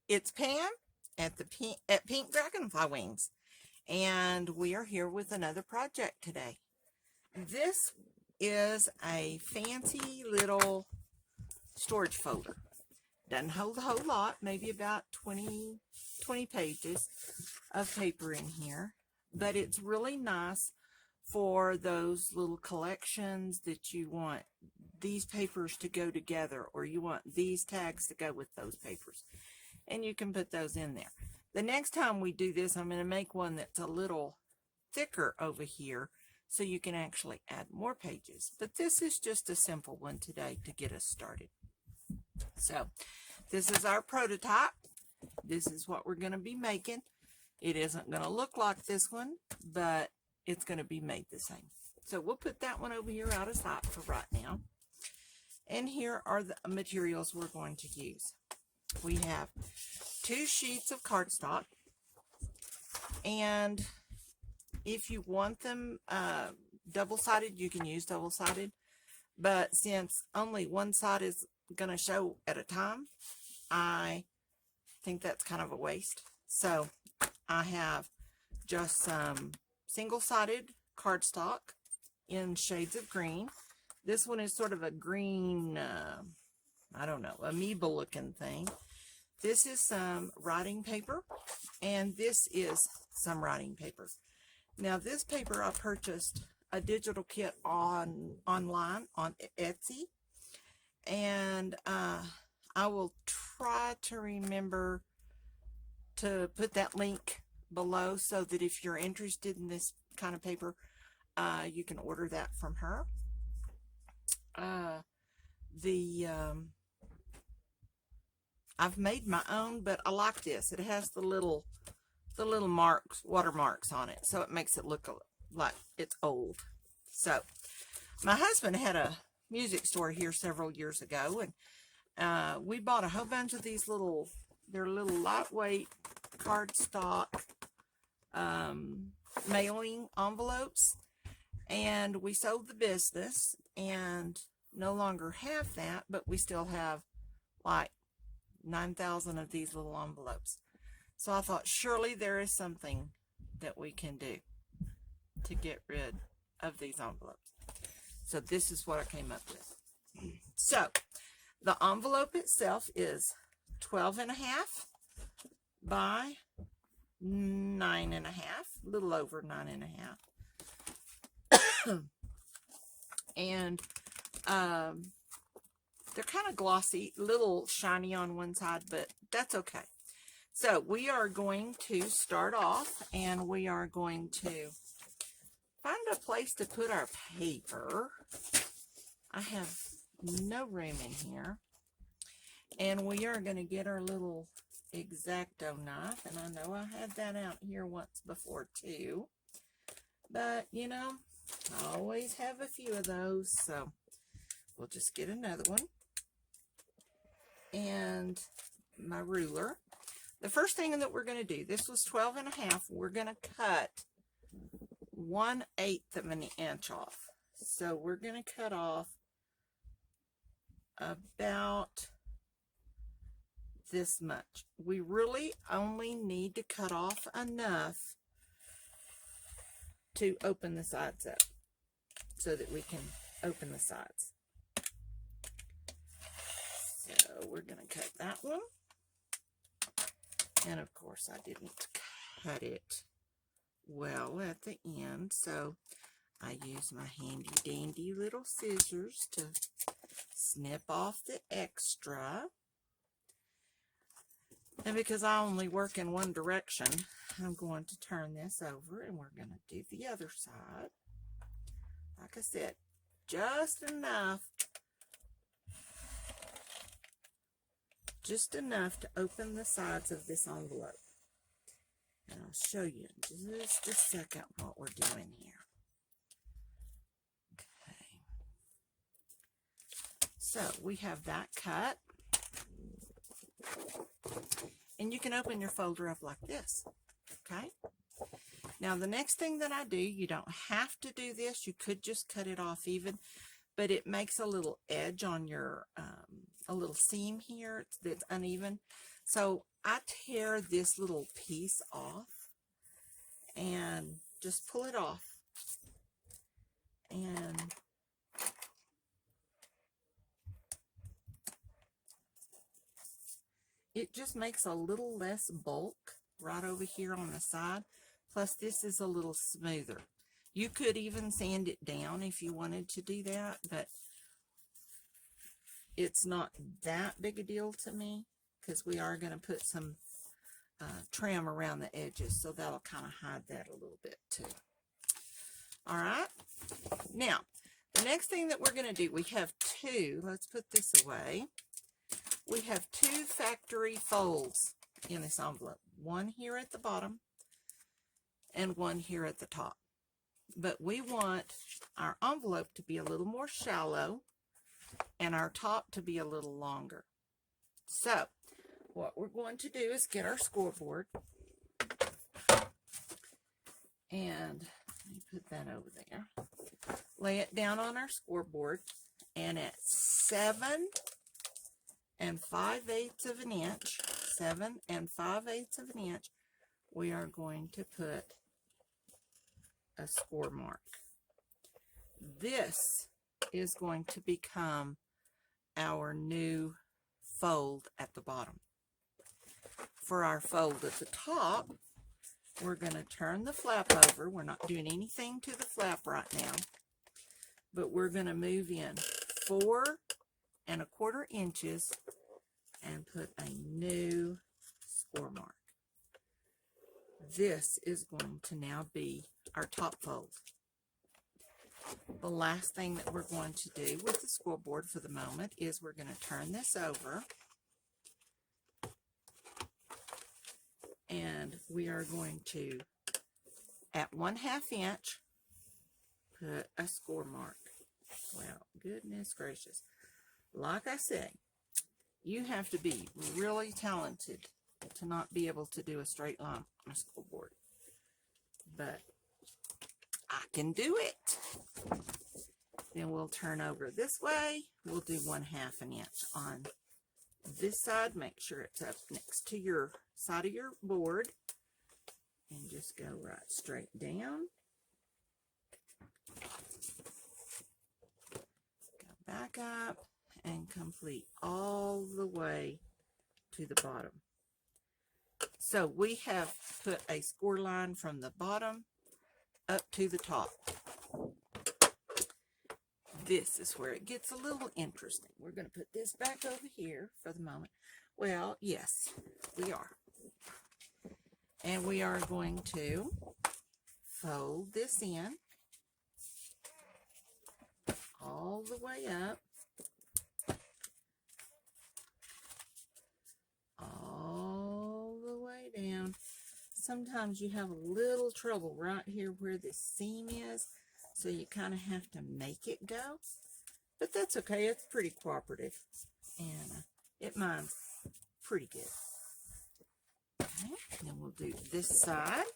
It's Pam at Pink Dragonfly Wings, and we are here with another project today. This is a fancy little storage folder. Doesn't hold a whole lot, maybe about 20 pages of paper in here, but it's really nice for those little collections that you want these papers to go together, or you want these tags to go with those papers, and you can put those in there. The next time we do this, I'm going to make one that's a little thicker over here so you can actually add more pages, but this is just a simple one today to get us started. So this is our prototype. This is what we're going to be making. It isn't going to look like this one, but it's going to be made the same. So we'll put that one over here out of sight for right now. And here are the materials we're going to use. We have 2 sheets of cardstock, and if you want them double-sided, you can use double-sided, but since only one side is going to show at a time, I think that's kind of a waste. So I have just some single-sided cardstock in shades of green. This one is sort of a green, I don't know, amoeba looking thing. This is some writing paper, and this is some writing paper. Now this paper I purchased a digital kit online on Etsy, and I will try to remember to put that link below so that if you're interested in this kind of paper, you can order that from her. I've made my own, but I like this. It has the little marks, watermarks on it, so it makes it look like it's old. So my husband had a music store here several years ago, and we bought a whole bunch of these they're little lightweight cardstock mailing envelopes, and we sold the business and no longer have that, but we still have like 9,000 of these little envelopes. So I thought surely there is something that we can do to get rid of these envelopes. So this is what I came up with. So the envelope itself is 12.5 by 9.5, a little over 9.5. And they're kind of glossy, little shiny on one side, but that's okay. So we are going to start off, and we are going to find a place to put our paper. I have no room in here. And we are going to get our little X-Acto knife, and I know I had that out here once before too. But, you know, I always have a few of those, so we'll just get another one. And my ruler. The first thing that we're going to do, this was 12.5, we're going to cut 1/8 of an inch off. So we're going to cut off about this much. We really only need to cut off enough to open the sides up so that we can open the sides. So we're going to cut that one. And of course I didn't cut it well at the end, so I use my handy dandy little scissors to snip off the extra. And because I only work in one direction, I'm going to turn this over, and we're going to do the other side. Like I said, just enough to open the sides of this envelope. And I'll show you in just a second what we're doing here. Okay. So we have that cut. And you can open your folder up like this. Okay. Now the next thing that I do, you don't have to do this. You could just cut it off even, but it makes a little edge on your, a little seam here that's uneven. So I tear this little piece off and just pull it off. And it just makes a little less bulk right over here on the side. Plus, this is a little smoother. You could even sand it down if you wanted to do that, but it's not that big a deal to me because we are going to put some trim around the edges, so that'll kind of hide that a little bit too. All right. Now, the next thing that we're going to do, we have two. Let's put this away. We have two factory folds in this envelope. One here at the bottom and one here at the top. But we want our envelope to be a little more shallow and our top to be a little longer. So, what we're going to do is get our scoreboard. And let me put that over there. Lay it down on our scoreboard, and at 7 5/8 of an inch, 7 5/8 of an inch, we are going to put a score mark. This is going to become our new fold at the bottom. For our fold at the top, we're going to turn the flap over. We're not doing anything to the flap right now, but we're going to move in 4 1/4 inches and put a new score mark. This is going to now be our top fold. The last thing that we're going to do with the scoreboard for the moment is we're going to turn this over, and we are going to, at 1/2 inch, put a score mark. Well, goodness gracious. Like I said, you have to be really talented to not be able to do a straight line on a scoreboard. But I can do it. Then we'll turn over this way. We'll do 1/2 an inch on this side. Make sure it's up next to your side of your board. And just go right straight down. Go back up and complete all the way to the bottom. So we have put a score line from the bottom up to the top. This is where it gets a little interesting. We're going to put this back over here for the moment. Well, yes, we are. And we are going to fold this in all the way up, all the way down. Sometimes you have a little trouble right here where this seam is, so you kind of have to make it go. But that's okay. It's pretty cooperative, and it minds pretty good. Okay, then we'll do this side.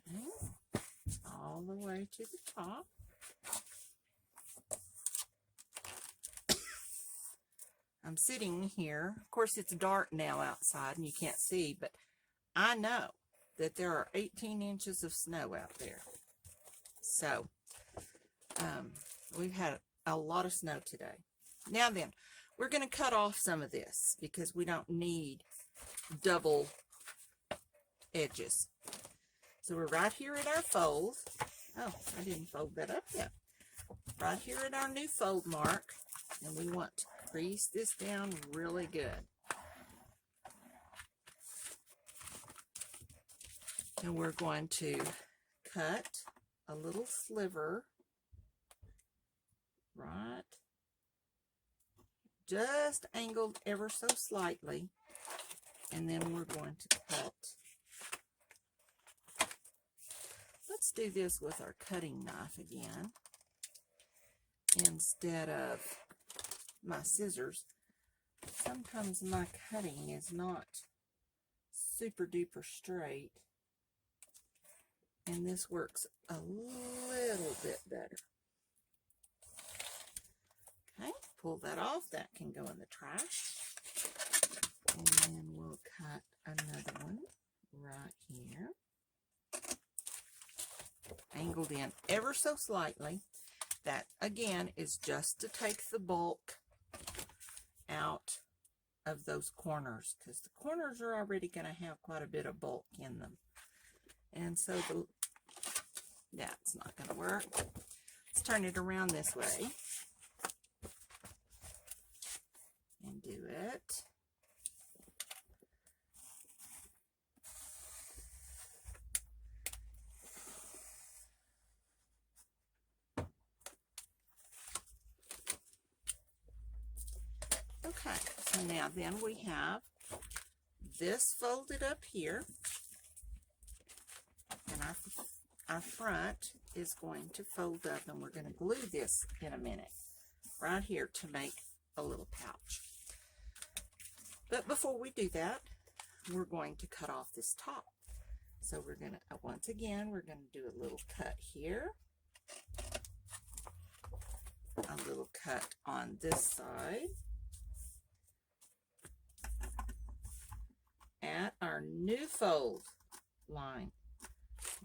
Okay, all the way to the top. I'm sitting here. Of course, it's dark now outside and you can't see, but I know that there are 18 inches of snow out there. So, we've had a lot of snow today. Now then, we're going to cut off some of this because we don't need double edges. So we're right here at our fold. Oh, I didn't fold that up yet. Right here at our new fold mark, and we want to crease this down really good. And we're going to cut a little sliver right, just angled ever so slightly, and then we're going to cut. Let's do this with our cutting knife again instead of my scissors. Sometimes my cutting is not super duper straight, and this works a little bit better. Okay, pull that off. That can go in the trash. And then we'll cut another one right here. Angled in ever so slightly. That, again, is just to take the bulk out of those corners, because the corners are already going to have quite a bit of bulk in them. And so that's not going to work. Let's turn it around this way and do it. Okay, so now then we have this folded up here, and our front is going to fold up, and we're going to glue this in a minute right here to make a little pouch. But before we do that, we're going to cut off this top. So we're going to, once again, we're going to do a little cut here, a little cut on this side, at our new fold line,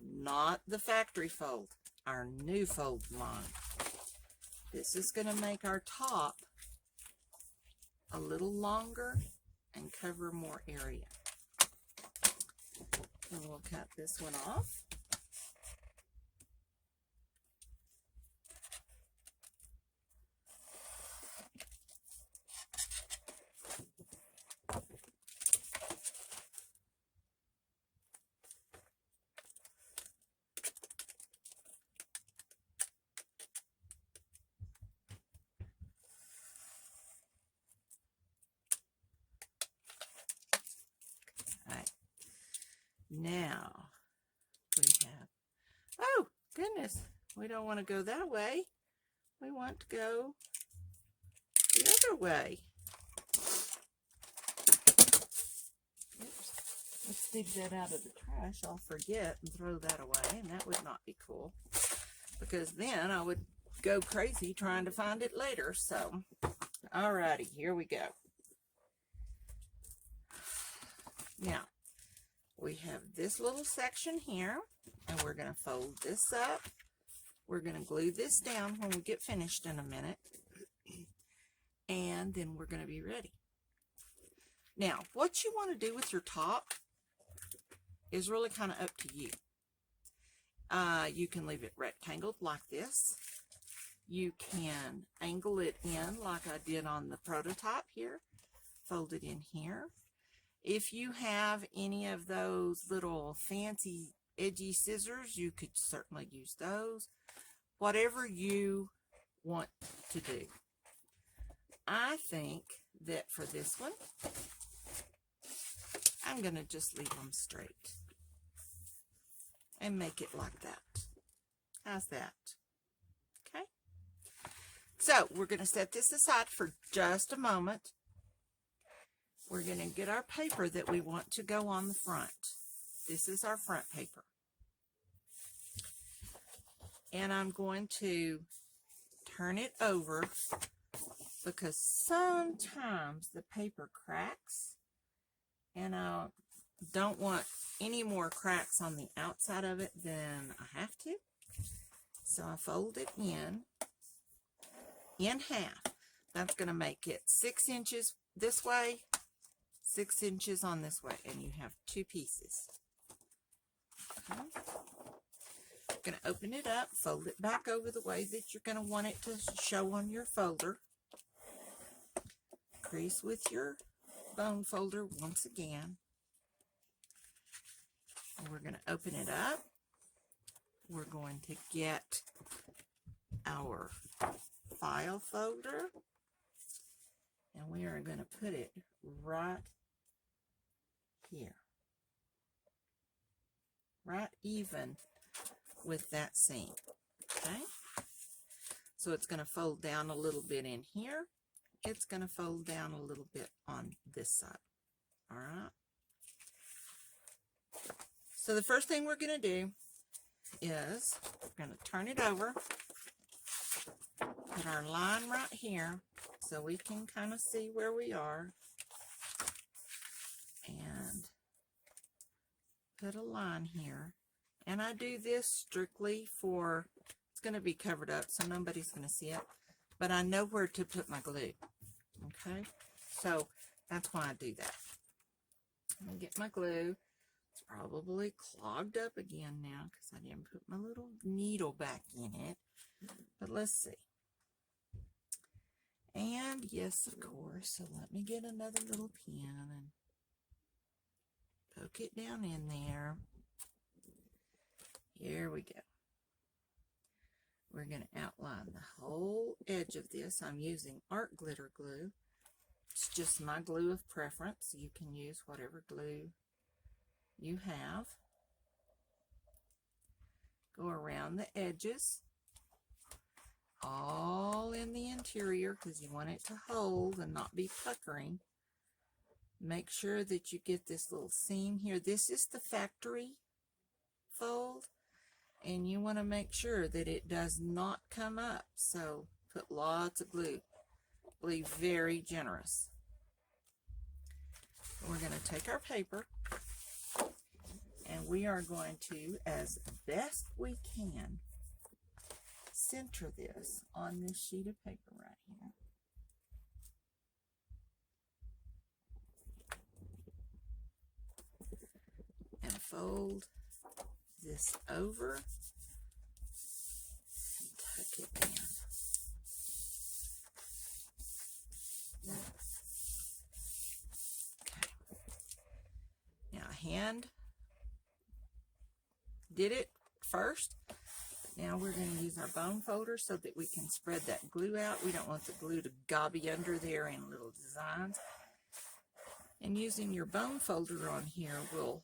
not the factory fold, our new fold line. This is going to make our top a little longer and cover more area. And we'll cut this one off. Now we have, oh goodness, we don't want to go that way. We want to go the other way. Oops. Let's dig that out of the trash. I'll forget and throw that away, and that would not be cool, because then I would go crazy trying to find it later. So, alrighty, here we go. Now, we have this little section here, and we're going to fold this up. We're going to glue this down when we get finished in a minute, and then we're going to be ready. Now, what you want to do with your top is really kind of up to you. You can leave it rectangled like this. You can angle it in like I did on the prototype here. Fold it in here. If you have any of those little fancy edgy scissors, you could certainly use those. Whatever you want to do. I think that for this one, I'm going to just leave them straight and make it like that. How's that? Okay. So we're going to set this aside for just a moment. We're going to get our paper that we want to go on the front. This is our front paper. And I'm going to turn it over because sometimes the paper cracks, and I don't want any more cracks on the outside of it than I have to. So I fold it in half. That's going to make it 6 inches this way, 6 inches on this way, and you have 2 pieces. Okay. Going to open it up, fold it back over the way that you're going to want it to show on your folder. Crease with your bone folder once again. And we're going to open it up. We're going to get our file folder, and we are going to put it right here, right even with that seam. Okay, so it's going to fold down a little bit in here. It's going to fold down a little bit on this side. All right, so the first thing we're going to do is we're going to turn it over, Put our line right here so we can kind of see where we are. And put a line here. And I do this strictly for, it's going to be covered up so nobody's going to see it, but I know where to put my glue. Okay, so that's why I do that. I'm going to get my glue. It's probably clogged up again now because I didn't put my little needle back in it. But let's see. And yes, of course. So let me get another little pen and poke it down in there. Here we go. We're going to outline the whole edge of this. I'm using art glitter glue. It's just my glue of preference. You can use whatever glue you have. Go around the edges, all in the interior because you want it to hold and not be puckering. Make sure that you get this little seam here. This is the factory fold, and you want to make sure that it does not come up. So put lots of glue. Be very generous. We're going to take our paper and we are going to, as best we can, center this on this sheet of paper right here. And fold this over and tuck it down. Okay. Now hand did it first. Now we're going to use our bone folder so that we can spread that glue out. We don't want the glue to gobby under there in little designs. And using your bone folder on here will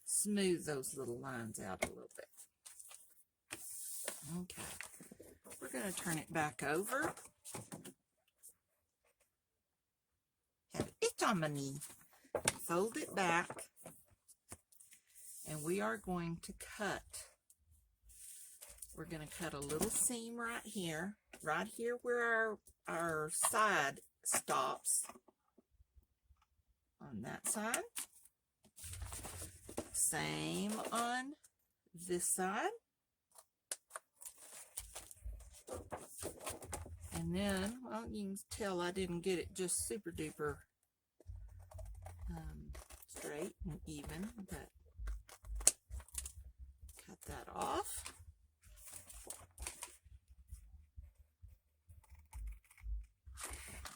smooth those little lines out a little bit. Okay, we're going to turn it back over. Have it on my knee. Fold it back. And we are going to cut. We're going to cut a little seam right here where our side stops on that side. Same on this side. And then, well, you can tell I didn't get it just super duper straight and even, but cut that off.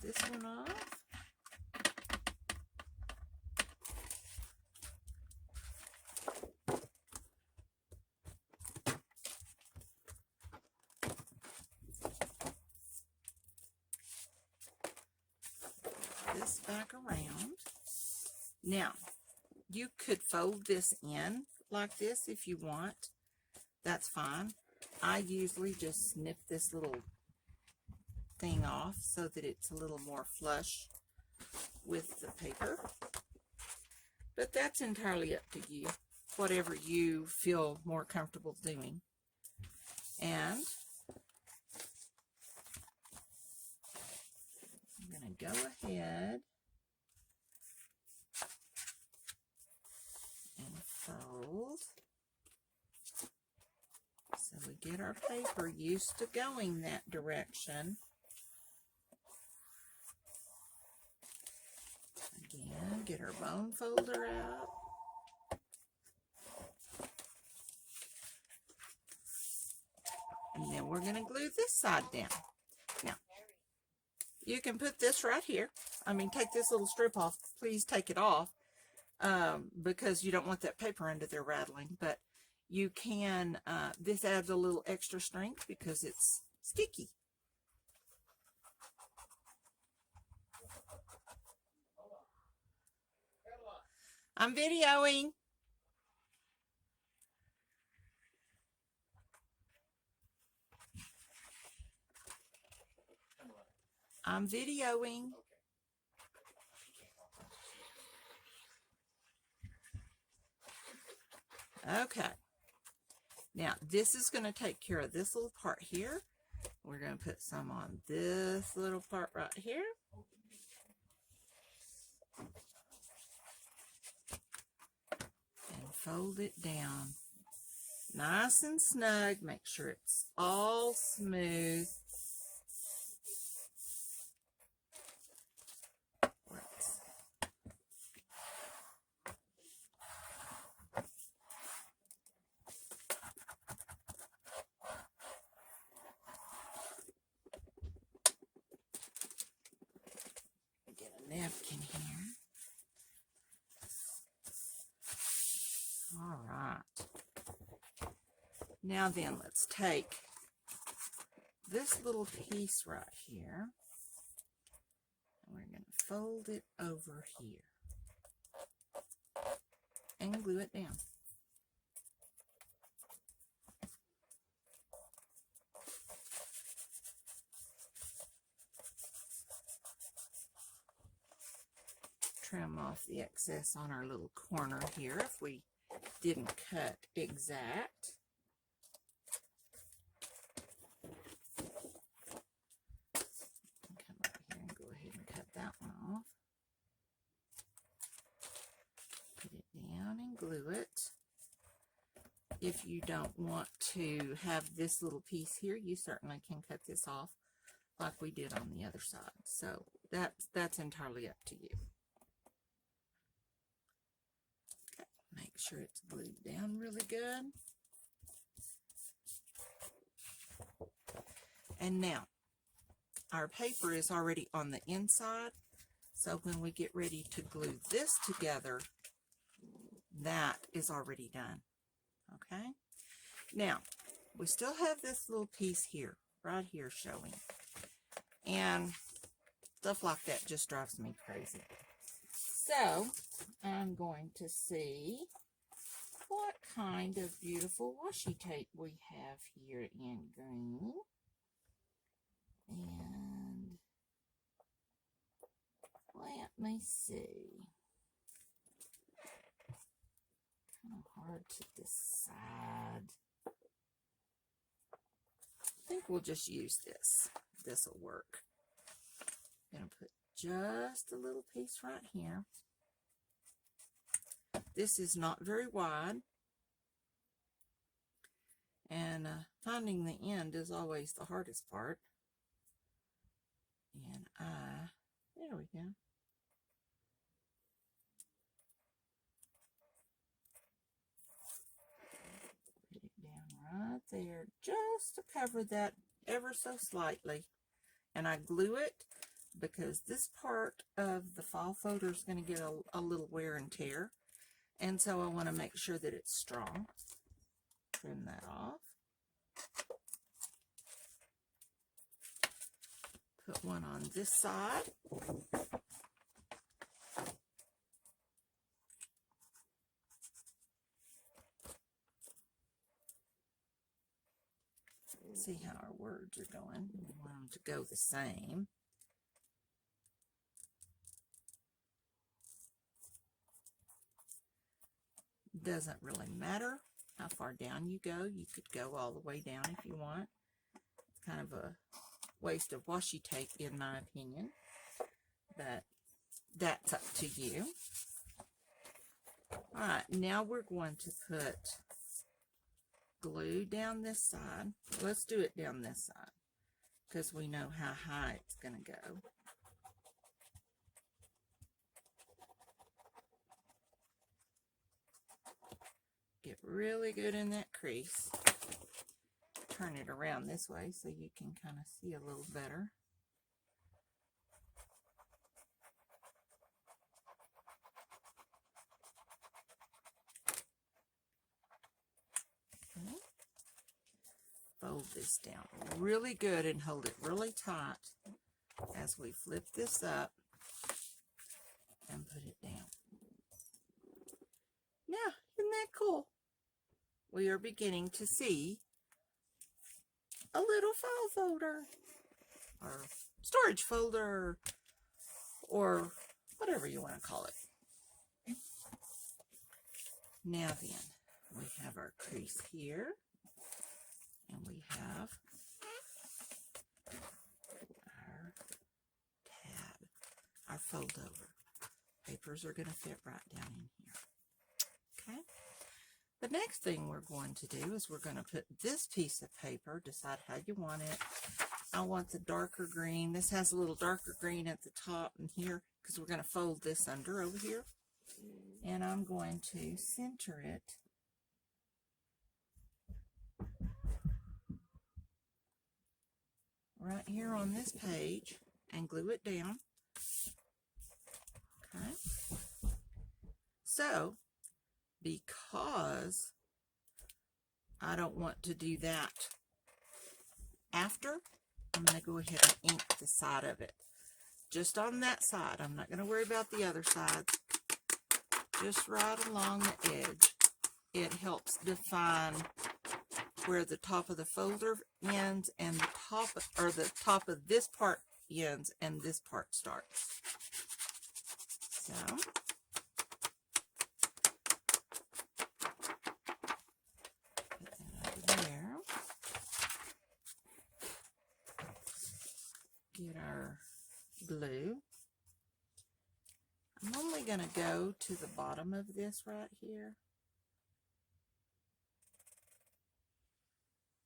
This one off. This back around. Now, you could fold this in like this if you want. That's fine. I usually just snip this little thing off so that it's a little more flush with the paper. But that's entirely up to you, whatever you feel more comfortable doing. And I'm going to go ahead and fold so we get our paper used to going that direction. Again, get our bone folder out. And then we're going to glue this side down. Now, you can put this right here. I mean, take this little strip off. Please take it off because you don't want that paper under there rattling. But you can, this adds a little extra strength because it's sticky. I'm videoing. I'm videoing. Okay. Now, this is going to take care of this little part here. We're going to put some on this little part right here. And fold it down nice and snug. Make sure it's all smooth. Get a napkin here. All right. Now then, let's take this little piece right here, and we're going to fold it over here and glue it down. Trim off the excess on our little corner here if we didn't cut exact. Come over here and go ahead and cut that one off. Put it down and glue it. If you don't want to have this little piece here, you certainly can cut this off like we did on the other side. So that's entirely up to you. Make sure it's glued down really good. And now, our paper is already on the inside, so when we get ready to glue this together, that is already done. Okay? Now, we still have this little piece here, right here showing. And stuff like that just drives me crazy. So, I'm going to see what kind of beautiful washi tape we have here in green. And let me see. Kind of hard to decide. I think we'll just use this. This will work. I'm going to put just a little piece right here. This is not very wide, and finding the end is always the hardest part. And there we go. Put it down right there, just to cover that ever so slightly. And I glue it because this part of the file folder is going to get a little wear and tear. And so I want to make sure that it's strong. Trim that off. Put one on this side. See how our words are going. We want them to go the same. Doesn't really matter how far down you go. You could go all the way down if you want. It's kind of a waste of washi tape in my opinion, but that's up to you. Alright, now we're going to put glue down this side. Let's do it down this side because we know how high it's going to go. Get really good in that crease. Turn it around this way so you can kind of see a little better. Okay. Fold this down really good and hold it really tight as we flip this up and put it down. Now, isn't that cool? We are beginning to see a little file folder or storage folder or whatever you want to call it. Now then, we have our crease here and we have fold over. Papers are going to fit right down in here. Okay. The next thing we're going to do is we're going to put this piece of paper, decide how you want it. I want the darker green. This has a little darker green at the top and here because we're going to fold this under over here. And I'm going to center it right here on this page and glue it down. Okay. So, because I don't want to do that after, I'm going to go ahead and ink the side of it. Just on that side. I'm not going to worry about the other sides. Just right along the edge. It helps define where the top of the folder ends and the top of this part ends and this part starts. So put that over there. Get our glue. I'm only going to go to the bottom of this right here.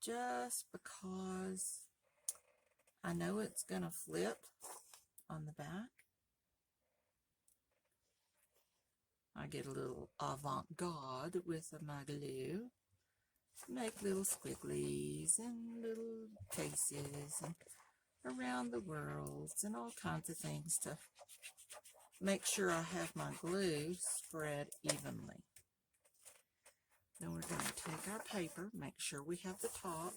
Just because I know it's going to flip on the back. I get a little avant-garde with my glue. Make little squigglies and little faces and around the worlds and all kinds of things to make sure I have my glue spread evenly. Then we're going to take our paper, make sure we have the top,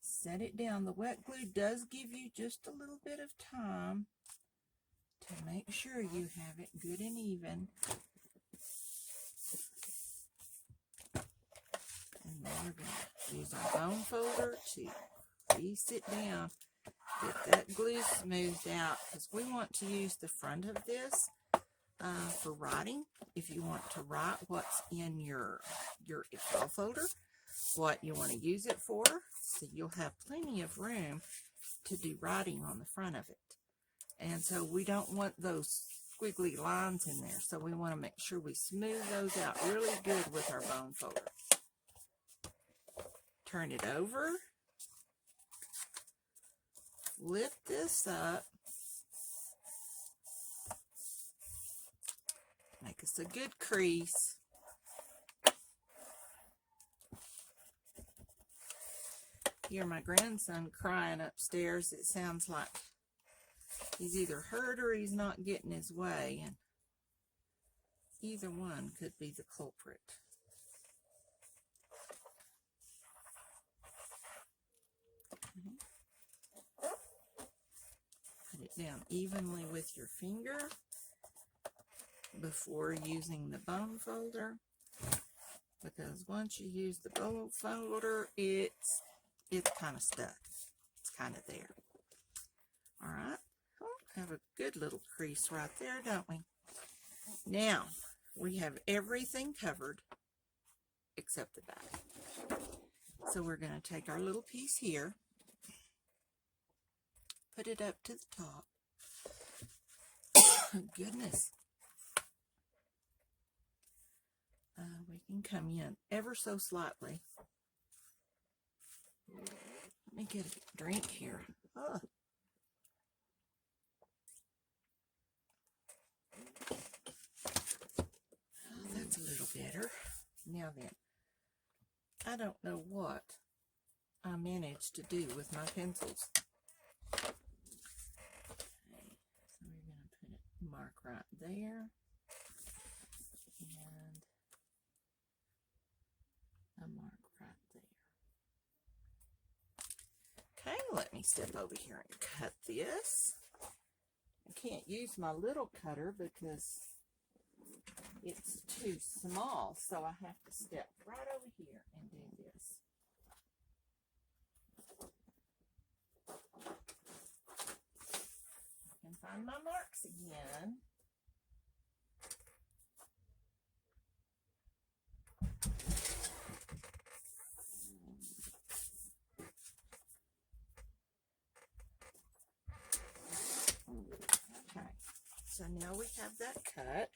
set it down. The wet glue does give you just a little bit of time to make sure you have it good and even. And then we're going to use our bone folder to crease it down. Get that glue smoothed out because we want to use the front of this for writing. If you want to write what's in your file folder, what you want to use it for, so you'll have plenty of room to do writing on the front of it. And so we don't want those squiggly lines in there, so we want to make sure we smooth those out really good with our bone folder. Turn it over. Flip this up. Make us a good crease. Hear my grandson crying upstairs. It sounds like he's either hurt or he's not getting his way, and either one could be the culprit. Put it down evenly with your finger before using the bone folder, because once you use the bone folder, it's kind of stuck. It's kind of there. All right. Have a good little crease right there, don't we? Now, we have everything covered except the back. So we're going to take our little piece here, put it up to the top. Goodness. We can come in ever so slightly. Let me get a drink here. Oh. That's a little better. Now then, I don't know what I managed to do with my pencils. Okay, so we're going to put a mark right there. And a mark right there. Okay, let me step over here and cut this. I can't use my little cutter because it's too small, so I have to step right over here and do this. I can find my marks again. Okay. So now we have that cut.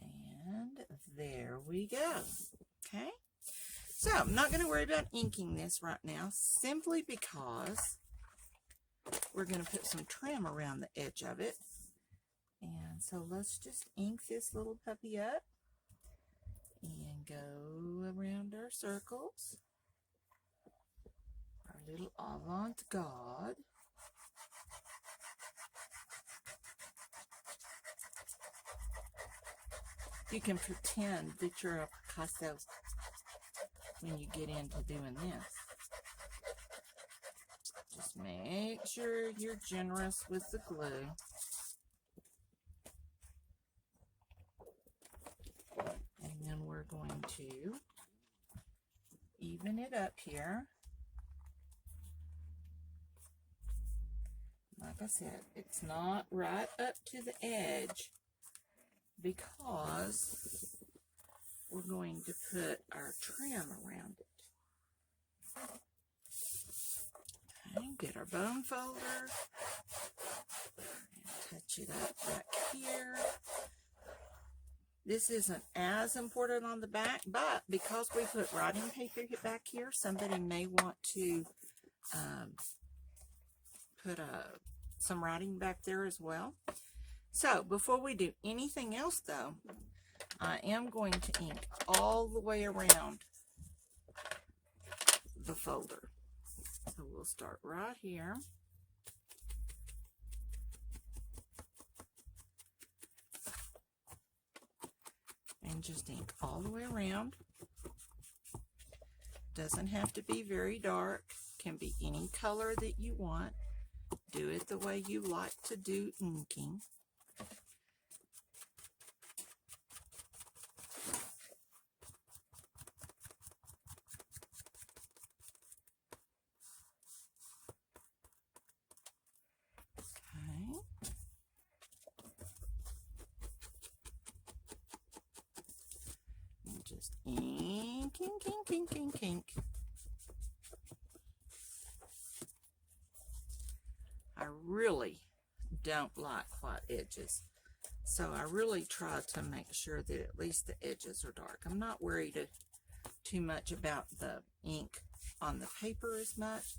And there we go. Okay. So I'm not going to worry about inking this right now, simply because we're going to put some trim around the edge of it. And so let's just ink this little puppy up and go around our circles. Our little avant-garde. You can pretend that you're a Picasso when you get into doing this. Just make sure you're generous with the glue. And then we're going to even it up here. Like I said, it's not right up to the edge because we're going to put our trim around it. Okay, get our bone folder and touch it up back here. This isn't as important on the back, but because we put writing paper back here, somebody may want to put some writing back there as well. So before we do anything else though, I am going to ink all the way around the folder. So we'll start right here. And just ink all the way around. Doesn't have to be very dark. Can be any color that you want. Do it the way you like to do inking. Okay. And just ink, ink, ink, ink, ink, ink. I really don't like white edges, so I really try to make sure that at least the edges are dark. I'm not worried too much about the ink on the paper as much,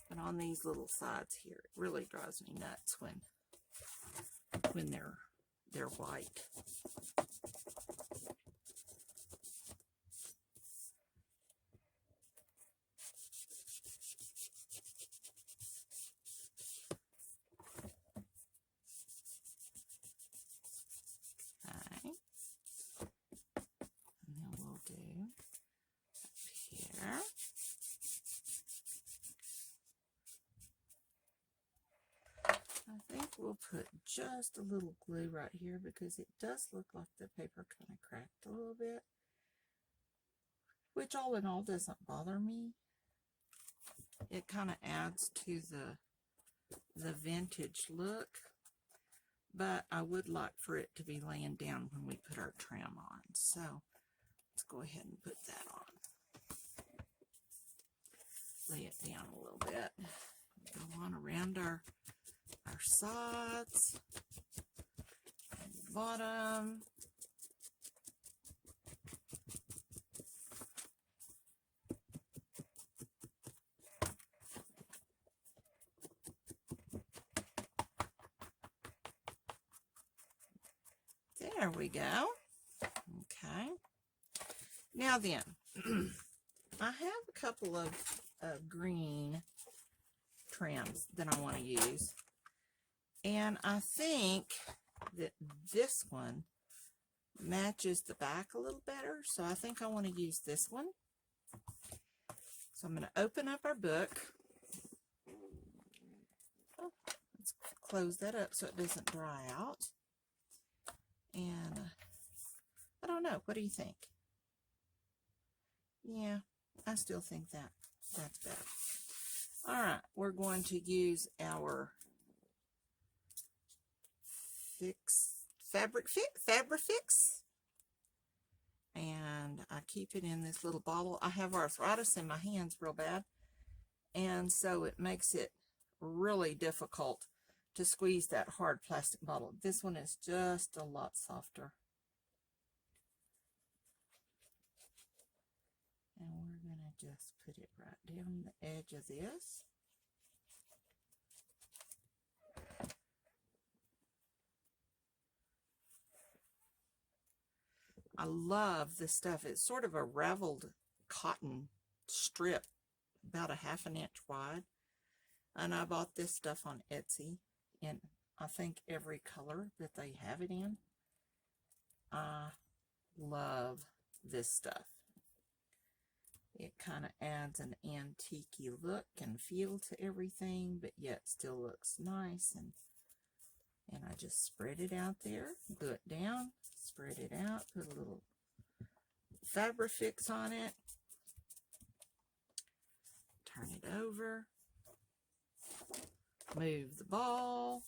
but on these little sides here, it really drives me nuts when they're white. I think we'll put just a little glue right here because it does look like the paper kind of cracked a little bit, which all in all doesn't bother me. It kind of adds to the vintage look, but I would like for it to be laying down when we put our trim on. So let's go ahead and put that on. Lay it down a little bit. Go on around our sides, and the bottom. There we go. Okay. Now then, I have a couple of green trims that I want to use. And I think that this one matches the back a little better. So I think I want to use this one. So I'm going to open up our book. Oh, let's close that up so it doesn't dry out. And I don't know. What do you think? Yeah, I still think that's better. All right, we're going to use our Fabric Fix, and and I keep it in this little bottle. I have arthritis in my hands real bad, and so it makes it really difficult to squeeze that hard plastic bottle. This one is just a lot softer. And we're going to just put it right down the edge of this. I love this stuff. It's sort of a raveled cotton strip, about a ½ inch wide. And I bought this stuff on Etsy in, I think, every color that they have it in. I love this stuff. It kind of adds an antique-y look and feel to everything, but yet still looks nice. And I just spread it out there, glue it down, spread it out, put a little Fabrifix on it, turn it over, move the ball,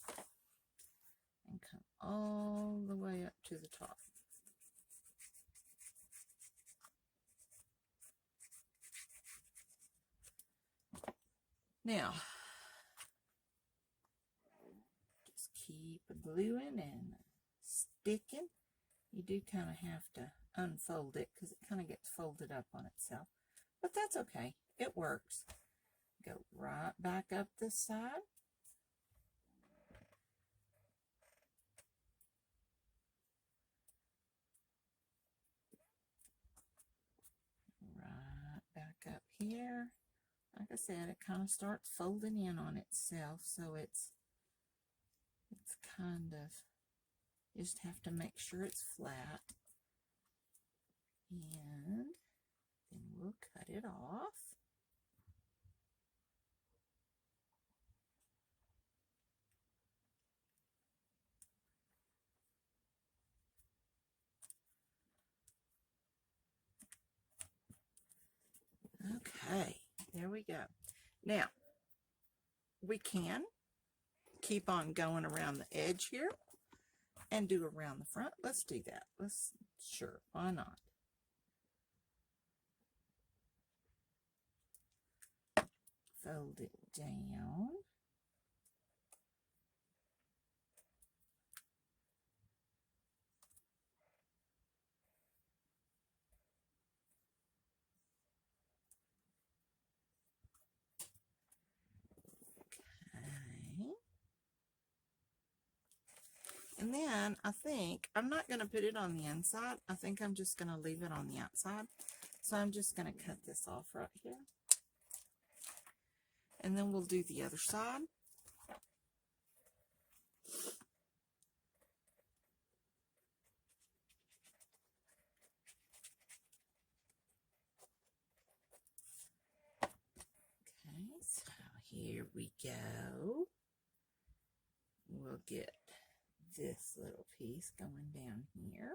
and come all the way up to the top. Now, just keep gluing and sticking. You do kind of have to unfold it because it kind of gets folded up on itself. But that's okay. It works. Go right back up this side. Right back up here. Like I said, it kind of starts folding in on itself, so it's kind of, you just have to make sure it's flat. And then we'll cut it off. Okay, there we go. Now, we can keep on going around the edge here and do around the front. Let's do that. Sure, why not? Fold it down. And then I think I'm not going to put it on the inside. I think I'm just going to leave it on the outside. So I'm just going to cut this off right here. And then we'll do the other side. Okay, so here we go. We'll get this little piece going down here.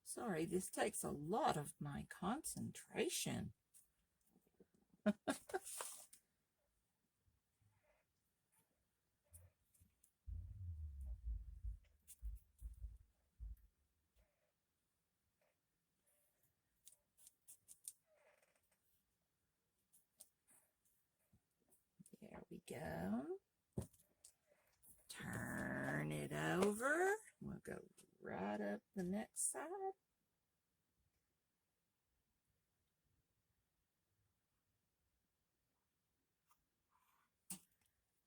Sorry, this takes a lot of my concentration. There we go. Turn it over. We'll go right up the next side.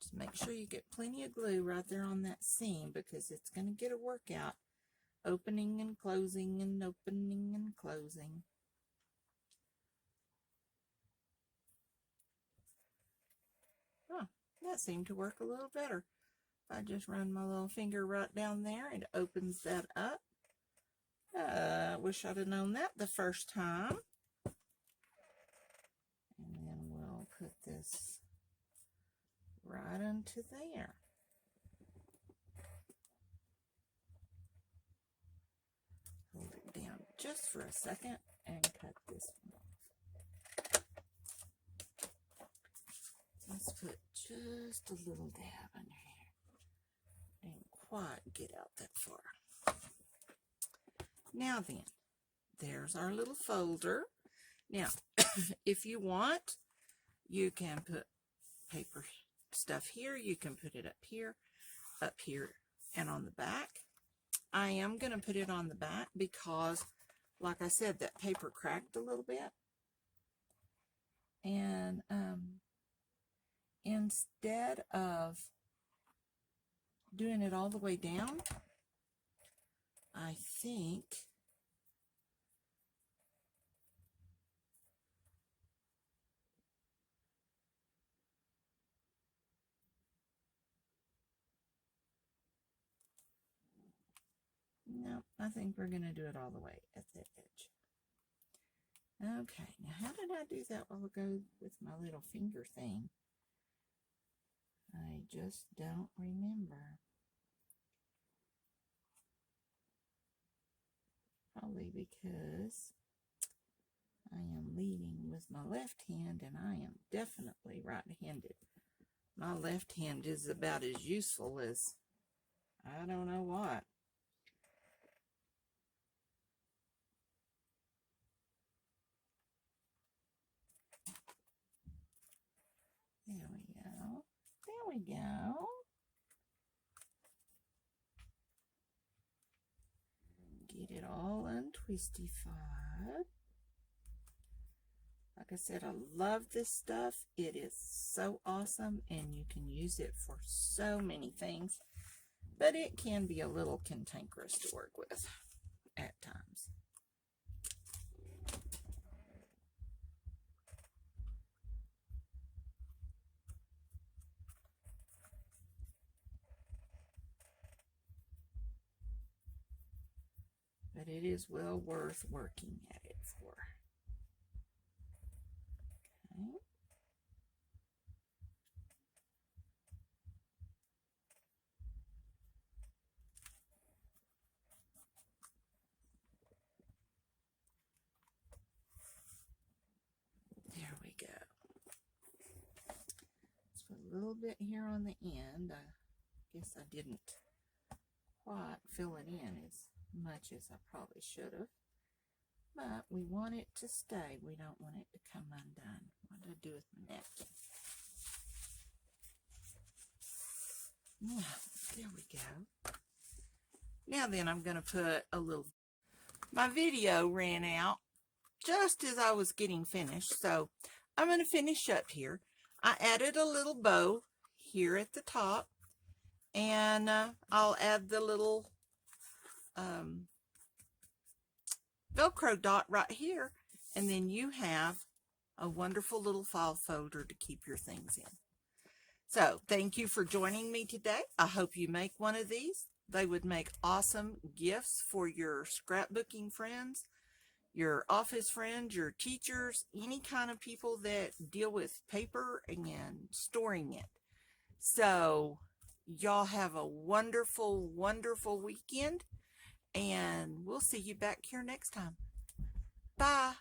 Just make sure you get plenty of glue right there on that seam because it's going to get a workout. Opening and closing and opening and closing. Huh, that seemed to work a little better. If I just run my little finger right down there, it opens that up. I wish I'd have known that the first time. And then we'll put this right into there. Hold it down just for a second and cut this one off. just a little dab under here. Didn't quite get out that far. Now then, there's our little folder. Now, if you want, you can put paper stuff here. You can put it up here, and on the back. I am going to put it on the back because, like I said, that paper cracked a little bit. And instead of doing it all the way down, I think no, I think we're going to do it all the way at the edge. Okay, now how did I do that while ago with my little finger thing? I just don't remember. Probably because I am leading with my left hand and I am definitely right-handed. My left hand is about as useful as I don't know what. There we go. There we go. Get it all untwistified. Like I said, I love this stuff. It is so awesome, and you can use it for so many things, but it can be a little cantankerous to work with at times. But it is well worth working at it for. Okay. There we go. Let's put a little bit here on the end. I guess I didn't quite fill it in as much as I probably should have. But we want it to stay. We don't want it to come undone. What did I do with my napkin? Yeah, there we go. Now then, I'm going to put a little... My video ran out just as I was getting finished, so I'm going to finish up here. I added a little bow here at the top, and I'll add the little Velcro dot right here, and then you have a wonderful little file folder to keep your things in. So thank you for joining me today. I hope you make one of these. They would make awesome gifts for your scrapbooking friends, your office friends, your teachers, any kind of people that deal with paper and storing it. So y'all have a wonderful, wonderful weekend, and we'll see you back here next time. Bye.